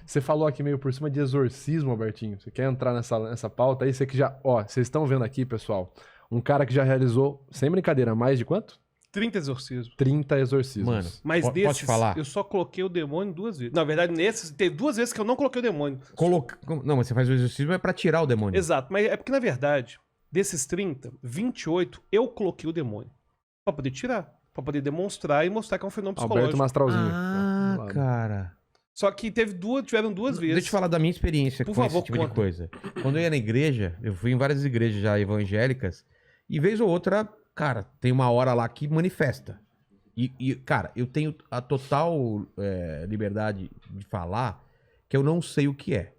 Você falou aqui meio por cima de exorcismo, Albertinho. Você quer entrar nessa pauta aí? Você que já... Ó, vocês estão vendo aqui, pessoal, um cara que já realizou, sem brincadeira, mais de quanto? 30 exorcismos. 30 exorcismos. Mano, Mas desses, pode falar? eu só coloquei o demônio 2 vezes. Na verdade, nesses, tem 2 vezes que eu não coloquei o demônio. Não, mas você faz o exorcismo é pra tirar o demônio. Exato, mas é porque, na verdade, desses 30, 28, eu coloquei o demônio. Pra poder tirar. Pra poder demonstrar e mostrar que é um fenômeno psicológico. Alberto Mastralzinho. Ah, cara. Só que tiveram 2 vezes. Deixa eu falar da minha experiência Por com favor, esse tipo conta. de coisa. Quando eu ia na igreja, eu fui em várias igrejas já evangélicas, e vez ou outra, cara, tem uma hora lá que manifesta. Cara, eu tenho a total liberdade de falar que eu não sei o que é.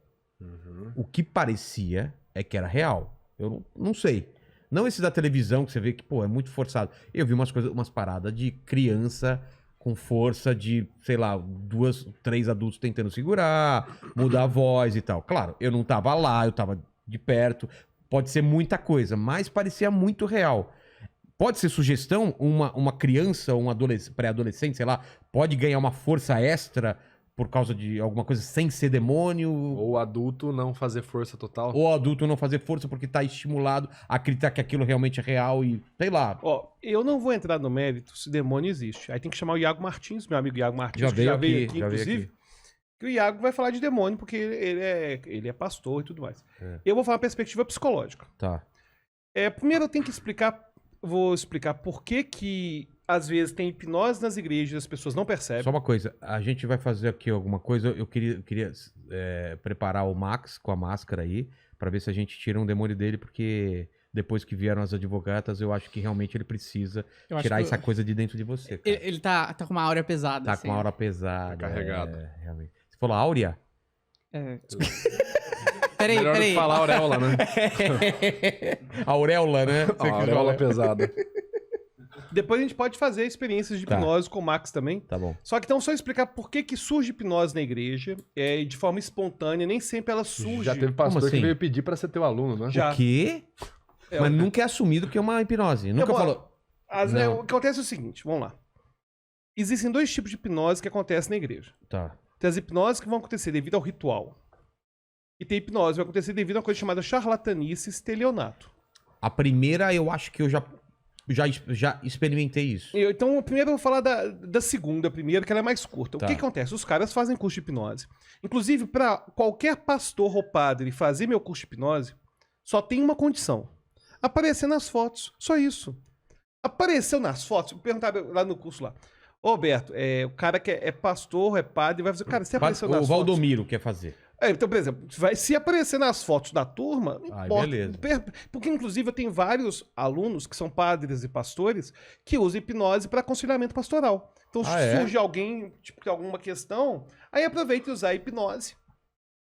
O que parecia é que era real. Eu não sei. Não esse da televisão que você vê que, pô, é muito forçado. Eu vi umas paradas de criança com força de, sei lá, 2, 3 adultos tentando segurar, mudar a voz e tal. Claro, eu não tava lá, eu tava de perto. Pode ser muita coisa, mas parecia muito real. Pode ser sugestão, uma criança, um pré-adolescente, sei lá, pode ganhar uma força extra por causa de alguma coisa sem ser demônio. Ou adulto não fazer força total. Ou adulto não fazer força porque tá estimulado a acreditar que aquilo realmente é real e, sei lá. Ó, eu não vou entrar no mérito se demônio existe. Aí tem que chamar o Iago Martins, meu amigo Iago Martins, Já que veio já veio aqui, aqui, já veio inclusive. aqui. Que o Iago vai falar de demônio, porque ele é pastor e tudo mais. Eu vou falar uma perspectiva psicológica. Tá. Primeiro eu tenho que vou explicar por que às vezes tem hipnose nas igrejas e as pessoas não percebem. Só uma coisa, a gente vai fazer aqui alguma coisa. Eu queria preparar o Max com a máscara aí, pra ver se a gente tira um demônio dele, porque depois que vieram as advogatas, eu acho que realmente ele precisa tirar essa coisa de dentro de você. Cara. Ele tá com uma áurea pesada. Tá assim. com uma aura pesada. Tá carregado. Realmente. Você falou áurea? Melhor do que Peraí. falar auréola, né? Auréola, né? A auréola pesada. Depois a gente pode fazer experiências de hipnose com o Max também. Tá bom. Só que então só explicar por que surge hipnose na igreja de forma espontânea, nem sempre ela surge. Já teve pastor Como assim? que veio pedir pra ser teu aluno, né? Já. O quê? Mas nunca é assumido que é uma hipnose. Nunca falou. O que acontece é o seguinte, vamos lá. Existem 2 tipos de hipnose que acontecem na igreja. Tá. Tem as hipnoses que vão acontecer devido ao ritual. E tem hipnose que vai acontecer devido a uma coisa chamada charlatanice e estelionato. A primeira, eu acho que eu já experimentei isso. Então, primeiro eu vou falar da segunda primeiro, que ela é mais curta. Tá. O que acontece? Os caras fazem curso de hipnose. Inclusive, para qualquer pastor ou padre fazer meu curso de hipnose, só tem uma condição. Aparecer nas fotos. Só isso. Apareceu nas fotos, eu perguntava lá no curso lá. Ô, Alberto, o cara que é pastor, é padre, vai fazer... Cara, você apareceu nas O fotos... Valdomiro quer fazer. Então, por exemplo, se aparecer nas fotos da turma, não importa. Beleza. Porque, inclusive, eu tenho vários alunos que são padres e pastores que usam hipnose para aconselhamento pastoral. Então, se surge alguém, tipo, tem alguma questão, aí aproveita e usar a hipnose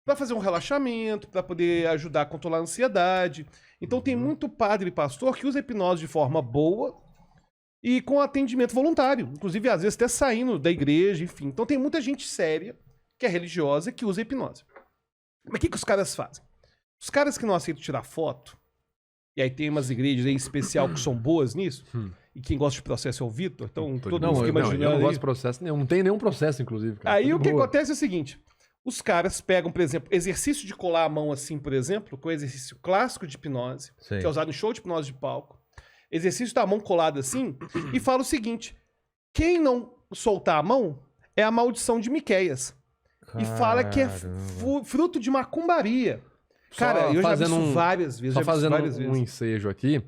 para fazer um relaxamento, para poder ajudar a controlar a ansiedade. Então, tem muito padre e pastor que usa a hipnose de forma boa e com atendimento voluntário. Inclusive, às vezes, até saindo da igreja, enfim. Então, tem muita gente séria, que é religiosa, que usa a hipnose. Mas o que os caras fazem? Os caras que não aceitam tirar foto, e aí tem umas igrejas aí especial que são boas nisso, e quem gosta de processo é o Vitor, então todo mundo fica imaginando. Eu não aí. gosto de processo nenhum. Não tem nenhum processo, inclusive. Cara. Aí Tá o de que boa. acontece é o seguinte: os caras pegam, por exemplo, exercício de colar a mão assim, por exemplo, que é o exercício clássico de hipnose, Sei. que é usado em show de hipnose de palco. Exercício da mão colada assim, e fala o seguinte: quem não soltar a mão é a maldição de Miqueias. E fala que é fruto de macumbaria. Cara, eu já vi isso várias vezes. Só fazendo um ensejo aqui,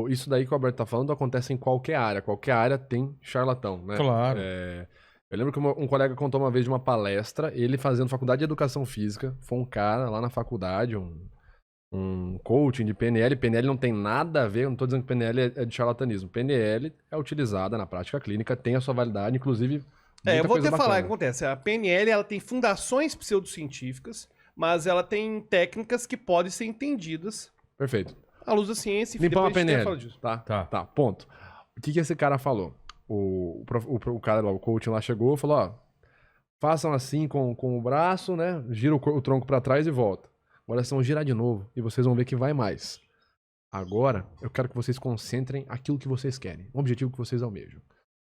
isso daí que o Alberto tá falando acontece em qualquer área. Qualquer área tem charlatão, né? Claro. Eu lembro que um colega contou uma vez de uma palestra, ele fazendo faculdade de educação física, foi um cara lá na faculdade, um coaching de PNL. PNL não tem nada a ver, não tô dizendo que PNL é de charlatanismo. PNL é utilizada na prática clínica, tem a sua validade, inclusive... eu vou até bacana. falar o que acontece. A PNL ela tem fundações pseudocientíficas, mas ela tem técnicas que podem ser entendidas Perfeito. à luz da ciência. Enfim, Limpar uma depois a gente até fala PNL. disso. Tá, ponto. O que esse cara falou? O cara lá, o coaching lá chegou e falou, ó, façam assim com o braço, né? Gira o tronco pra trás e volta. Agora vocês vão girar de novo e vocês vão ver que vai mais. Agora, eu quero que vocês concentrem aquilo que vocês querem. Um objetivo que vocês almejam.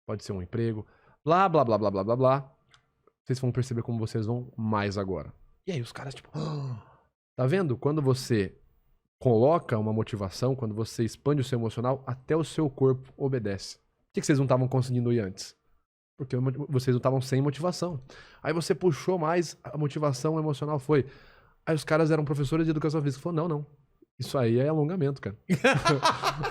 Pode ser um emprego, blá, blá, blá, blá, blá, blá, blá. Vocês vão perceber como vocês vão mais agora. E aí os caras, tipo... Tá vendo? Quando você coloca uma motivação, quando você expande o seu emocional, até o seu corpo obedece. Por que vocês não estavam conseguindo ir antes? Porque vocês não estavam sem motivação. Aí você puxou mais, a motivação emocional foi. Aí os caras eram professores de educação física. Falaram, não. Isso aí é alongamento, cara.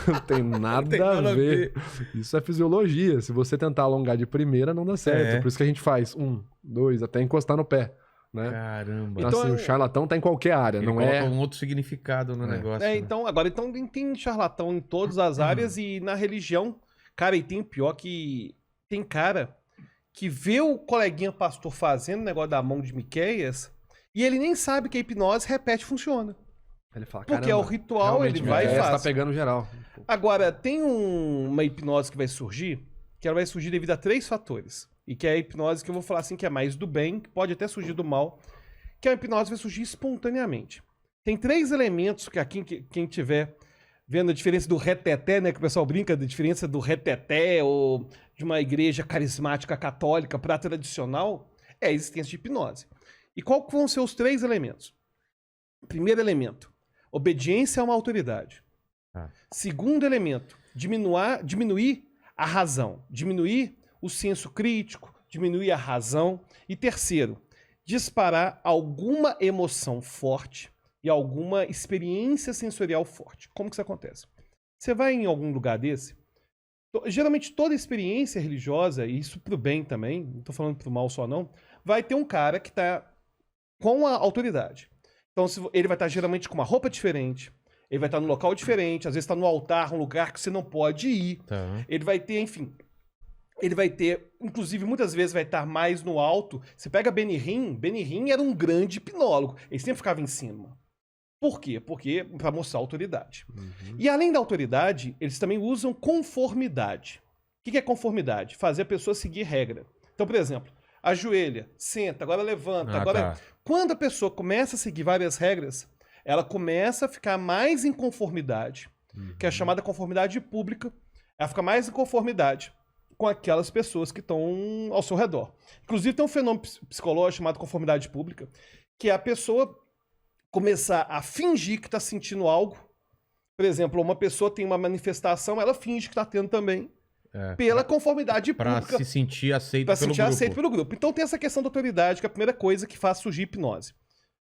Não tem nada a ver. Isso é fisiologia. Se você tentar alongar de primeira, não dá certo. Por isso que a gente faz 1, 2, até encostar no pé. Né? Caramba. Então, assim, o charlatão tá em qualquer área, ele não é... um outro significado no negócio. Né? Então, agora tem charlatão em todas as áreas e na religião, cara, e tem o pior que tem cara que vê o coleguinha pastor fazendo o negócio da mão de Miqueias e ele nem sabe que a hipnose repete funciona. Ele fala, porque é o ritual, ele vai e faz. Tá pegando geral. Agora, tem uma hipnose que vai surgir, que ela vai surgir devido a 3 fatores. E que é a hipnose que eu vou falar assim, que é mais do bem, que pode até surgir do mal, que a hipnose vai surgir espontaneamente. Tem 3 elementos que aqui, quem tiver vendo a diferença do reteté, né, que o pessoal brinca da diferença do reteté ou de uma igreja carismática católica para tradicional, é a existência de hipnose. E qual vão ser os 3 elementos? Primeiro elemento, obediência a uma autoridade. Segundo elemento, diminuir a razão, diminuir o senso crítico, diminuir a razão. E terceiro, disparar alguma emoção forte e alguma experiência sensorial forte. Como que isso acontece? Você vai em algum lugar desse, geralmente toda experiência religiosa, e isso pro bem também, não tô falando pro mal só não, vai ter um cara que tá com a autoridade. Então ele vai estar geralmente com uma roupa diferente, ele vai estar num local diferente, às vezes está no altar, um lugar que você não pode ir. Tá. Ele vai ter, enfim... Ele vai ter, inclusive, muitas vezes vai estar mais no alto. Você pega Benihim era um grande hipnólogo. Ele sempre ficava em cima. Por quê? Porque para mostrar autoridade. E além da autoridade, eles também usam conformidade. O que é conformidade? Fazer a pessoa seguir regra. Então, por exemplo, ajoelha, senta, agora levanta. Agora, quando a pessoa começa a seguir várias regras, ela começa a ficar mais em conformidade, que é a chamada conformidade pública. Ela fica mais em conformidade com aquelas pessoas que estão ao seu redor. Inclusive, tem um fenômeno psicológico chamado conformidade pública, que é a pessoa começar a fingir que está sentindo algo. Por exemplo, uma pessoa tem uma manifestação, ela finge que está tendo também, pela conformidade pública. Para se sentir aceito pelo grupo. Então tem essa questão da autoridade, que é a primeira coisa que faz surgir hipnose.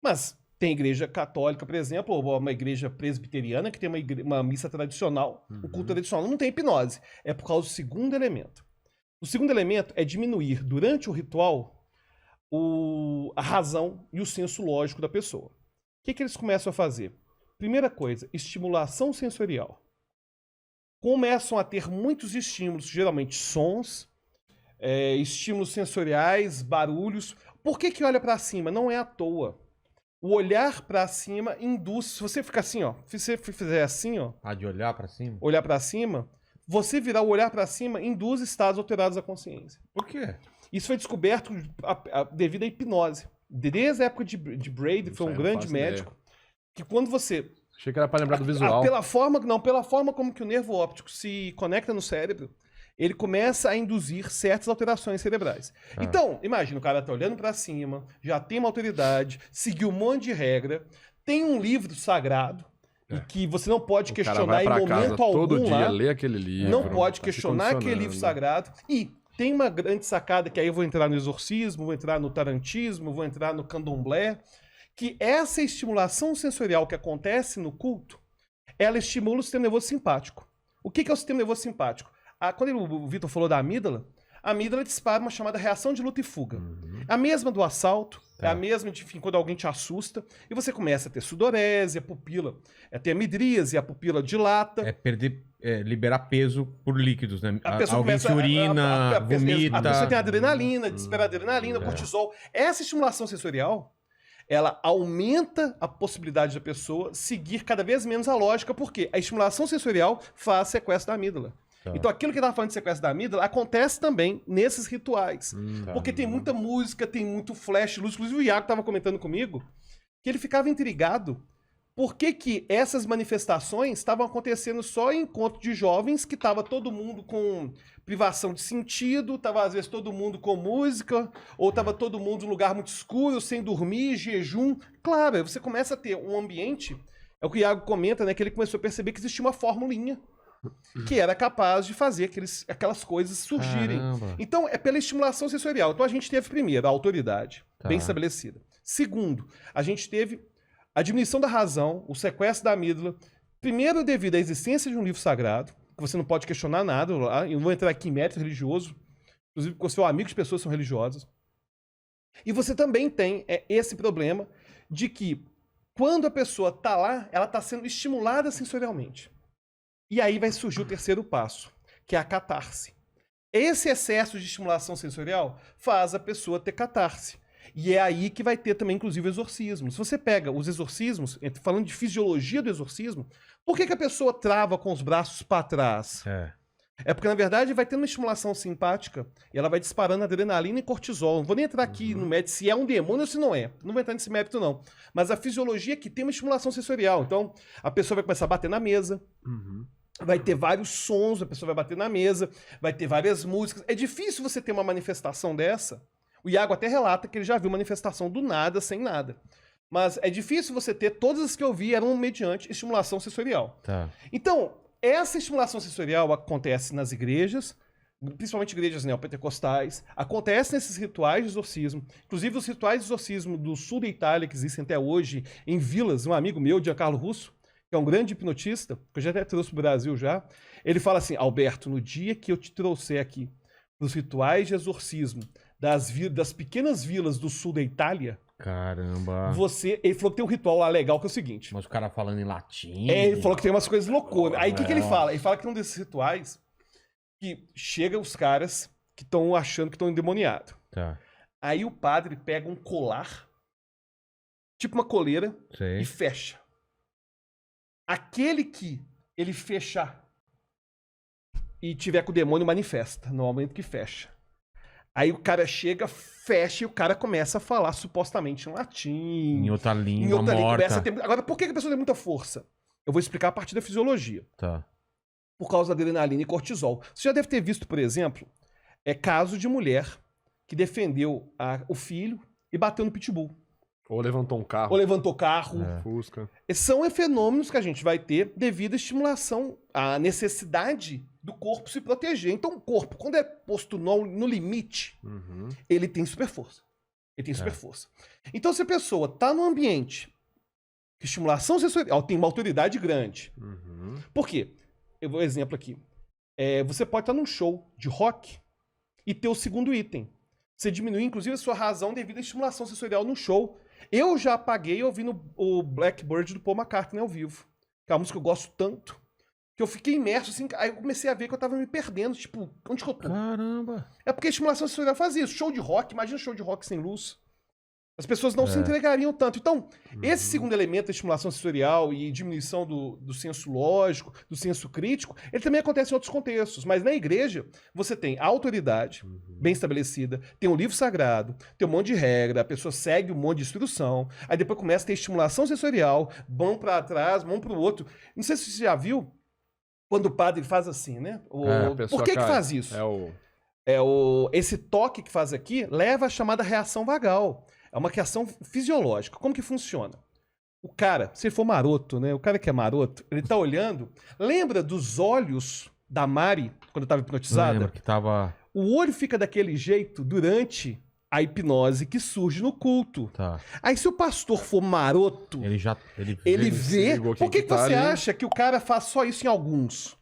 Mas tem igreja católica, por exemplo, ou uma igreja presbiteriana que tem uma missa tradicional, um culto tradicional, não tem hipnose. É por causa do segundo elemento. O segundo elemento é diminuir, durante o ritual, a razão e o senso lógico da pessoa. O que eles começam a fazer? Primeira coisa, estimulação sensorial. Começam a ter muitos estímulos, geralmente sons, estímulos sensoriais, barulhos. Por que olha para cima? Não é à toa. O olhar pra cima induz... Se você ficar assim, ó... Se você fizer assim, ó... de olhar pra cima? Olhar pra cima... Você virar o olhar pra cima induz estados alterados da consciência. Por quê? Isso foi descoberto devido à hipnose. Desde a época de Braid, foi um grande médico. Que quando você... Achei que era pra lembrar do visual. Pela forma como que o nervo óptico se conecta no cérebro, ele começa a induzir certas alterações cerebrais. Então, imagina, o cara tá olhando para cima, já tem uma autoridade, seguiu um monte de regra, tem um livro sagrado, e que você não pode questionar em momento algum todo dia lá. Ler aquele livro. Não pode questionar aquele livro sagrado. E tem uma grande sacada, que aí eu vou entrar no exorcismo, vou entrar no tarantismo, vou entrar no candomblé, que essa estimulação sensorial que acontece no culto, ela estimula o sistema nervoso simpático. O que é o sistema nervoso simpático? Quando o Vitor falou da amígdala, a amígdala dispara uma chamada reação de luta e fuga. A mesma do assalto, é a mesma, enfim, quando alguém te assusta, e você começa a ter sudorese, a pupila, ter midríase, a pupila dilata. Liberar peso por líquidos, né? A pessoa alguém se urina, vomita. A pessoa tem adrenalina, dispara adrenalina, cortisol. Essa estimulação sensorial, ela aumenta a possibilidade da pessoa seguir cada vez menos a lógica, porque a estimulação sensorial faz sequestro da amígdala. Então aquilo que eu estava falando de sequestro da amígdala acontece também nesses rituais. Porque tem muita música, tem muito flash, luz. Inclusive o Iago estava comentando comigo que ele ficava intrigado por que que essas manifestações estavam acontecendo só em encontro de jovens, que estava todo mundo com privação de sentido, estava às vezes todo mundo com música, ou estava todo mundo num lugar muito escuro, sem dormir, jejum. Claro, aí você começa a ter um ambiente, é o que o Iago comenta, né, que ele começou a perceber que existia uma formulinha que era capaz de fazer aquelas coisas surgirem. Caramba. Então, é pela estimulação sensorial. Então, a gente teve, primeiro, a autoridade, bem estabelecida. Segundo, a gente teve a diminuição da razão, o sequestro da amígdala, primeiro devido à existência de um livro sagrado, que você não pode questionar nada, eu não vou entrar aqui em mérito religioso, inclusive porque eu sou amigo de pessoas que são religiosas. E você também tem esse problema de que, quando a pessoa está lá, ela está sendo estimulada sensorialmente. E aí vai surgir o terceiro passo, que é a catarse. Esse excesso de estimulação sensorial faz a pessoa ter catarse. E é aí que vai ter também, inclusive, o exorcismo. Se você pega os exorcismos, falando de fisiologia do exorcismo, por que a pessoa trava com os braços para trás? É porque, na verdade, vai tendo uma estimulação simpática e ela vai disparando adrenalina e cortisol. Não vou nem entrar aqui no mérito se é um demônio ou se não é. Não vou entrar nesse mérito, não. Mas a fisiologia é que tem uma estimulação sensorial. Então, a pessoa vai começar a bater na mesa. Vai ter vários sons, a pessoa vai bater na mesa, vai ter várias músicas. É difícil você ter uma manifestação dessa. O Iago até relata que ele já viu manifestação do nada, sem nada. Mas é difícil você ter, todas as que eu vi eram mediante estimulação sensorial. Então, essa estimulação sensorial acontece nas igrejas, principalmente igrejas neopentecostais, acontece nesses rituais de exorcismo. Inclusive, os rituais de exorcismo do sul da Itália, que existem até hoje, em vilas, um amigo meu, Giancarlo Russo, que é um grande hipnotista, que eu já até trouxe para o Brasil já, ele fala assim: Alberto, no dia que eu te trouxer aqui os rituais de exorcismo das pequenas vilas do sul da Itália, caramba, ele falou que tem um ritual lá legal que é o seguinte. Mas o cara falando em latim. Ele falou que tem umas coisas loucuras. Aí o que ele fala? Ele fala que tem um desses rituais que chega os caras que estão achando que estão endemoniados. Aí o padre pega um colar, tipo uma coleira, e fecha. Aquele que ele fechar e tiver com o demônio manifesta, no momento que fecha. Aí o cara chega, fecha e o cara começa a falar supostamente em latim. Em outra língua, morta. Agora, por que a pessoa tem muita força? Eu vou explicar a partir da fisiologia. Por causa da adrenalina e cortisol. Você já deve ter visto, por exemplo, caso de mulher que defendeu o filho e bateu no pitbull. Ou levantou um carro. Ou levantou carro. Fusca. São fenômenos que a gente vai ter devido à estimulação, à necessidade do corpo se proteger. Então o corpo, quando é posto no limite, ele tem super força. Ele tem super força. Então se a pessoa está num ambiente que estimulação sensorial tem uma autoridade grande. Por quê? Eu vou exemplo aqui. Você pode estar num show de rock e ter o segundo item. Você diminui, inclusive, a sua razão devido à estimulação sensorial no show. Eu já apaguei ouvindo o Blackbird do Paul McCartney ao vivo. Que é uma música que eu gosto tanto. Que eu fiquei imerso, assim, aí eu comecei a ver que eu tava me perdendo. Tipo, onde que eu tô? Caramba! É porque a estimulação sensorial faz isso. Show de rock, imagina show de rock sem luz. As pessoas não se entregariam tanto. Então, esse segundo elemento da estimulação sensorial e diminuição do senso lógico, do senso crítico, ele também acontece em outros contextos. Mas na igreja, você tem a autoridade bem estabelecida, tem um livro sagrado, tem um monte de regra, a pessoa segue um monte de instrução, aí depois começa a ter estimulação sensorial, mão para trás, mão para o outro. Não sei se você já viu, quando o padre faz assim, né? Por que faz isso? Esse toque que faz aqui leva à chamada reação vagal. É uma reação fisiológica. Como que funciona? O cara, se ele for maroto, né? O cara que é maroto, ele tá olhando. Lembra dos olhos da Mari, quando estava hipnotizada? Lembra que tava... O olho fica daquele jeito durante a hipnose que surge no culto. Aí se o pastor for maroto, ele vê... Por que você acha que o cara faz só isso em alguns?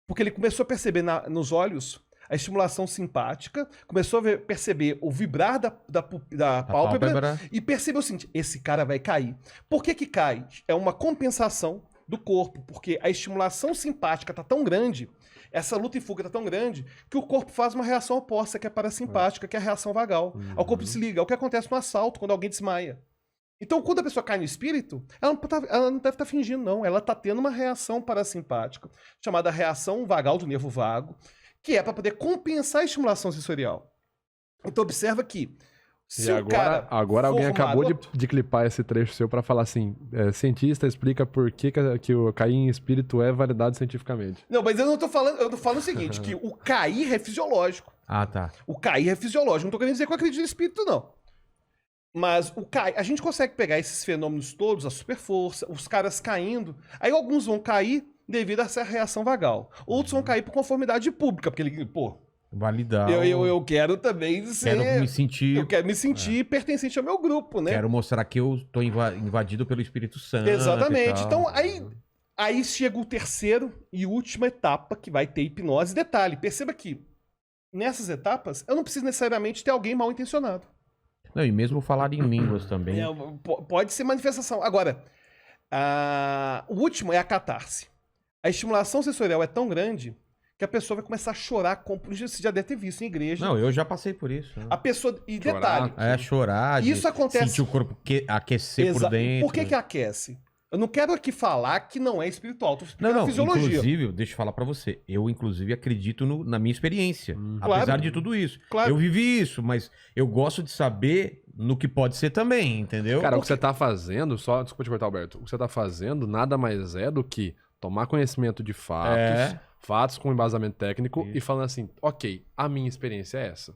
Porque ele começou a perceber nos olhos a estimulação simpática, começou a perceber o vibrar da pálpebra e percebeu o seguinte: esse cara vai cair. Por que cai? É uma compensação do corpo, porque a estimulação simpática está tão grande, essa luta e fuga está tão grande, que o corpo faz uma reação oposta, que é parasimpática, que é a reação vagal. O corpo se liga. É o que acontece no assalto, quando alguém desmaia. Então, quando a pessoa cai no espírito, ela não deve estar fingindo, não. Ela está tendo uma reação parasimpática, chamada reação vagal do nervo vago, que é para poder compensar a estimulação sensorial. Então observa que Se E o cara agora for alguém acabou maroto- de clipar esse trecho seu pra falar assim: cientista explica por que o cair em espírito é validado cientificamente. Não, mas eu não tô falando. Eu tô falando o seguinte: que o cair é fisiológico. Ah, tá. O cair é fisiológico. Não tô querendo dizer que eu acredito no espírito, não. Mas o cair. A gente consegue pegar esses fenômenos todos, a superforça, os caras caindo. Aí alguns vão cair devido a essa reação vagal. Outros vão cair por conformidade pública, porque ele, pô, Validar. eu quero também ser. Quero me sentir. Eu quero me sentir pertencente ao meu grupo, né? Quero mostrar que eu tô invadido pelo Espírito Santo. Exatamente. e tal. Então, aí chega o terceiro e última etapa, que vai ter hipnose. Detalhe, perceba que nessas etapas, eu não preciso necessariamente ter alguém mal intencionado. Não, e mesmo falar em línguas também. Pode ser manifestação. Agora, o último é a catarse. A estimulação sensorial é tão grande que a pessoa vai começar a chorar. Você já deve ter visto em igreja. Não, eu já passei por isso. Né? A pessoa. E Chorar. detalhe. Chorar. Isso acontece. Sentir o corpo aquecer por dentro. Por que aquece? Eu não quero aqui falar que não é espiritual. Tô explicando Não, a fisiologia. inclusive, deixa eu falar pra você. Eu, inclusive, acredito na minha experiência. Claro. Apesar de tudo isso. Claro. Eu vivi isso, mas eu gosto de saber no que pode ser também, entendeu? Cara, o que você tá fazendo, desculpa te cortar, Alberto, o que você tá fazendo nada mais é do que tomar conhecimento de fatos, fatos com embasamento técnico e falando assim, ok, a minha experiência é essa.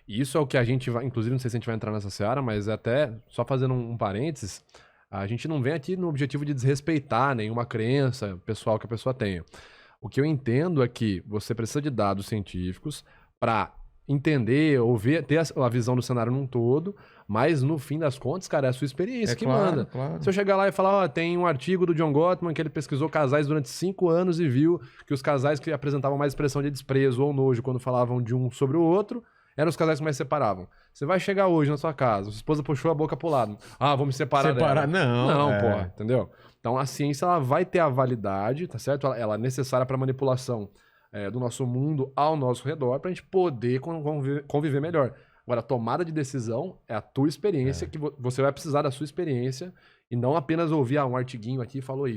E isso é o que a gente vai, inclusive não sei se a gente vai entrar nessa seara, mas até, só fazendo um parênteses, a gente não vem aqui no objetivo de desrespeitar nenhuma crença pessoal que a pessoa tenha. O que eu entendo é que você precisa de dados científicos para entender ou ver, ter a visão do cenário num todo, mas no fim das contas, cara, é a sua experiência que manda. Claro. Se eu chegar lá e falar, ó, tem um artigo do John Gottman que ele pesquisou casais durante 5 anos e viu que os casais que apresentavam mais expressão de desprezo ou nojo quando falavam de um sobre o outro, eram os casais que mais se separavam. Você vai chegar hoje na sua casa, sua esposa puxou a boca pro lado. Ah, vou me separar dela. Não, porra, entendeu? Então a ciência ela vai ter a validade, tá certo? Ela é necessária para manipulação do nosso mundo ao nosso redor pra gente poder conviver melhor. Agora, a tomada de decisão é a tua experiência, que você vai precisar da sua experiência e não apenas ouvir um artiguinho aqui falou isso.